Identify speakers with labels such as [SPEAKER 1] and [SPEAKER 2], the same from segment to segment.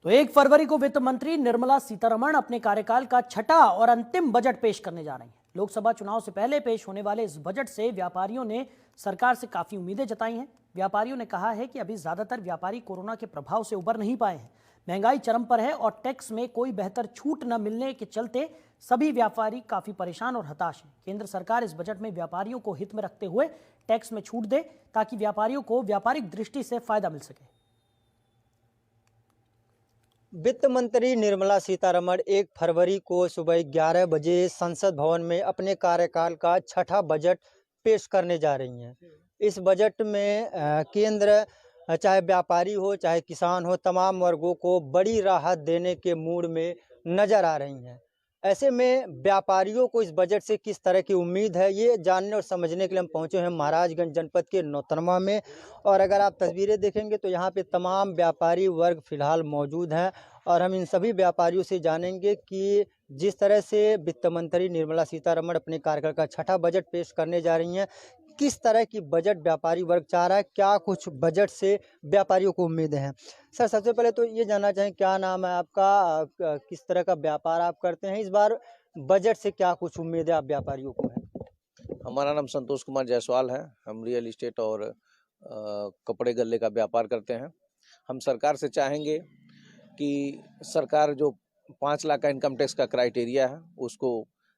[SPEAKER 1] तो 1 फरवरी को वित्त मंत्री निर्मला सीतारमण अपने कार्यकाल का छठा और अंतिम बजट पेश करने जा रही हैं। लोकसभा चुनाव से पहले पेश होने वाले इस बजट से व्यापारियों ने सरकार से काफी उम्मीदें जताई हैं। व्यापारियों ने कहा है कि अभी ज्यादातर व्यापारी कोरोना के प्रभाव से उबर नहीं पाए हैं। महंगाई चरम पर है और टैक्स में कोई बेहतर छूट न मिलने के चलते सभी व्यापारी काफी परेशान और हताश हैं। केंद्र सरकार इस बजट में व्यापारियों को हित में रखते हुए टैक्स में छूट दे ताकि व्यापारियों को व्यापारिक दृष्टि से फायदा मिल सके।
[SPEAKER 2] वित्त मंत्री निर्मला सीतारमण 1 फरवरी को सुबह 11 बजे संसद भवन में अपने कार्यकाल का छठा बजट पेश करने जा रही हैं। इस बजट में केंद्र चाहे व्यापारी हो चाहे किसान हो, तमाम वर्गों को बड़ी राहत देने के मूड में नजर आ रही हैं। ऐसे में व्यापारियों को इस बजट से किस तरह की उम्मीद है, ये जानने और समझने के लिए हम पहुंचे हैं महाराजगंज जनपद के नौतनवा में। और अगर आप तस्वीरें देखेंगे तो यहाँ पे तमाम व्यापारी वर्ग फिलहाल मौजूद हैं और हम इन सभी व्यापारियों से जानेंगे कि जिस तरह से वित्त मंत्री निर्मला सीतारमण अपने कार्यकाल का छठा बजट पेश करने जा रही हैं, किस तरह की बजट व्यापारी वर्ग चाह रहा है, क्या कुछ बजट से व्यापारियों को उम्मीदें हैं। सर, सबसे पहले तो ये जानना चाहें, क्या नाम है आपका, किस तरह का व्यापार आप करते हैं, इस बार बजट से क्या कुछ उम्मीदें आप व्यापारियों को है।
[SPEAKER 3] हमारा नाम संतोष कुमार जायसवाल है। हम रियल इस्टेट और कपड़े गल्ले का व्यापार करते हैं। हम सरकार से चाहेंगे कि सरकार जो 5 लाख का इनकम टैक्स का क्राइटेरिया है उसको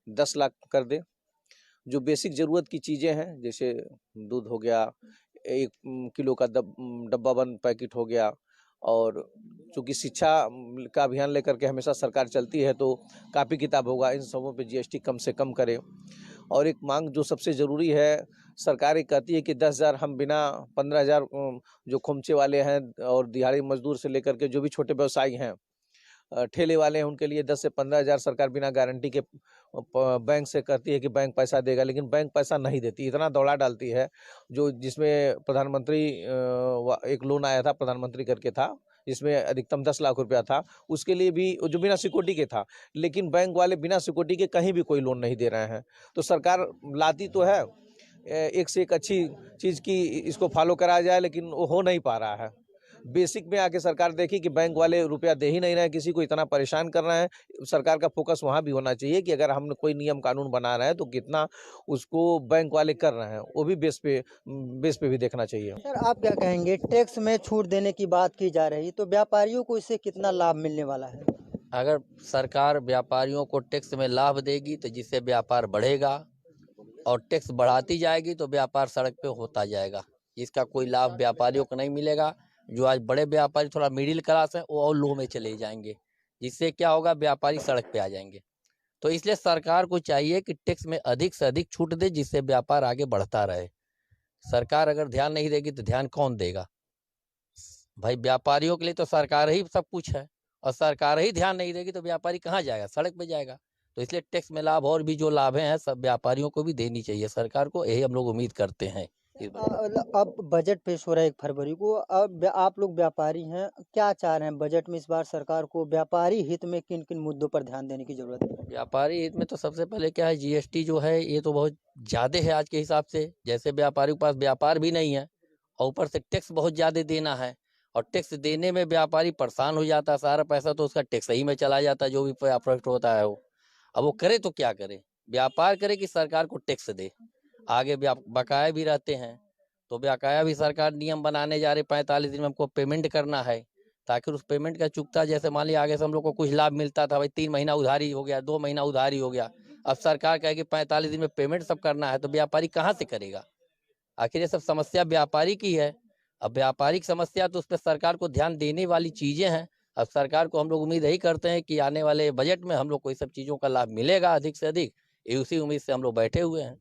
[SPEAKER 3] 10 लाख कर दे। जो बेसिक ज़रूरत की चीज़ें हैं जैसे दूध हो गया, 1 किलो का डब्बा बंद पैकेट हो गया, और चूँकि शिक्षा का अभियान लेकर के हमेशा सरकार चलती है तो कापी किताब होगा, इन सबों पे जीएसटी कम से कम करे। और एक मांग जो सबसे ज़रूरी है, सरकार ये कहती है कि 10,000 हम बिना 15,000 जो खोमचे वाले हैं और दिहाड़ी मजदूर से लेकर के जो भी छोटे व्यवसायी हैं, ठेले वाले हैं, उनके लिए 10 से 15,000 सरकार बिना गारंटी के बैंक से कहती है कि बैंक पैसा देगा, लेकिन बैंक पैसा नहीं देती। इतना दौड़ा डालती है जो जिसमें प्रधानमंत्री एक लोन आया था, प्रधानमंत्री करके था, जिसमें अधिकतम 10 लाख रुपया था, उसके लिए भी जो बिना सिक्योरिटी के था, लेकिन बैंक वाले बिना सिक्योरिटी के कहीं भी कोई लोन नहीं दे रहे हैं। तो सरकार लाती तो है एक से एक अच्छी चीज़ की इसको फॉलो कराया जाए, लेकिन वो हो नहीं पा रहा है। बेसिक में आके सरकार देखी कि बैंक वाले रुपया दे ही नहीं रहे हैं, किसी को इतना परेशान कर रहे हैं। सरकार का फोकस वहाँ भी होना चाहिए कि अगर हम कोई नियम कानून बना रहे हैं तो कितना उसको बैंक वाले कर रहे हैं, वो भी बेस पे भी देखना चाहिए।
[SPEAKER 2] सर, आप क्या कहेंगे, टैक्स में छूट देने की बात की जा रही, तो व्यापारियों को इससे कितना लाभ मिलने वाला है।
[SPEAKER 4] अगर सरकार व्यापारियों को टैक्स में लाभ देगी तो जिससे व्यापार बढ़ेगा, और टैक्स बढ़ाती जाएगी तो व्यापार सड़क पे होता जाएगा। इसका कोई लाभ व्यापारियों को नहीं मिलेगा। जो आज बड़े व्यापारी थोड़ा मिडिल क्लास है वो और लो में चले जाएंगे, जिससे क्या होगा, व्यापारी सड़क पे आ जाएंगे। तो इसलिए सरकार को चाहिए कि टैक्स में अधिक से अधिक छूट दे, जिससे व्यापार आगे बढ़ता रहे। सरकार अगर ध्यान नहीं देगी तो ध्यान कौन देगा भाई? व्यापारियों के लिए तो सरकार ही सब कुछ है, और सरकार ही ध्यान नहीं देगी तो व्यापारी कहाँ जाएगा? सड़क पे जाएगा। तो इसलिए टैक्स में लाभ और भी जो लाभ हैं सब व्यापारियों को भी देनी चाहिए सरकार को, यही हम लोग उम्मीद करते हैं।
[SPEAKER 2] अब बजट पेश हो रहा है 1 फरवरी को, अब आप लोग व्यापारी हैं, क्या चाह रहे हैं बजट में इस बार सरकार को व्यापारी हित में किन किन मुद्दों पर ध्यान देने की जरूरत है।
[SPEAKER 4] व्यापारी हित में तो सबसे पहले क्या है, जीएसटी जो है ये तो बहुत ज्यादा है आज के हिसाब से। जैसे व्यापारी के पास व्यापार भी नहीं है और ऊपर से टैक्स बहुत ज्यादा देना है, और टैक्स देने में व्यापारी परेशान हो जाता है। सारा पैसा तो उसका टैक्स ही में चला जाता है, जो भी प्रॉफिट होता है वो। अब वो करे तो क्या करे? व्यापार करे कि सरकार को टैक्स दे। आगे बकाया भी रहते हैं, तो बकाया भी सरकार नियम बनाने जा रहे, 45 दिन में हमको पेमेंट करना है, ताकि उस पेमेंट का चुकता, जैसे मान लिया आगे से हम लोग को कुछ लाभ मिलता था भाई, 3 महीना उधारी हो गया, 2 महीना उधारी हो गया, अब सरकार कहे कि 45 दिन में पेमेंट सब करना है, तो व्यापारी कहाँ से करेगा? आखिर ये सब समस्या व्यापारी की है। अब व्यापारिक समस्या तो उस पर सरकार को ध्यान देने वाली चीजें हैं। अब सरकार को हम लोग उम्मीद यही करते हैं कि आने वाले बजट में हम लोग को इस सब चीजों का लाभ मिलेगा अधिक से अधिक। उसी उम्मीद से हम लोग बैठे हुए हैं।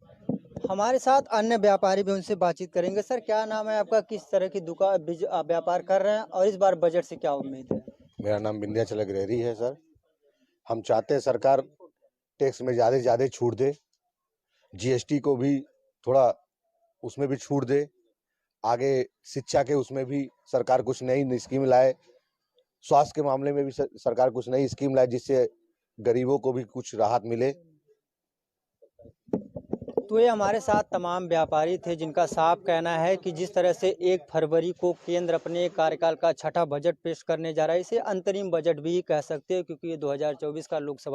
[SPEAKER 2] हमारे साथ अन्य व्यापारी भी, उनसे बातचीत करेंगे। सर, क्या नाम है आपका, किस तरह की दुकान व्यापार कर रहे हैं और इस बार बजट से क्या उम्मीद है।
[SPEAKER 5] मेरा नाम विंध्याचल अग्रहरी है। सर, हम चाहते हैं सरकार टैक्स में ज़्यादा से ज़्यादा छूट दे, जीएसटी को भी थोड़ा उसमें भी छूट दे, आगे शिक्षा के उसमें भी सरकार कुछ नई स्कीम लाए, स्वास्थ्य के मामले में भी सरकार कुछ नई स्कीम लाए, जिससे गरीबों को भी कुछ राहत मिले।
[SPEAKER 2] तो ये हमारे साथ तमाम व्यापारी थे जिनका साफ कहना है कि जिस तरह से 1 फरवरी को केंद्र अपने कार्यकाल का छठा बजट पेश करने जा रहा है, इसे अंतरिम बजट भी कह सकते हैं, क्योंकि ये 2024 का लोकसभा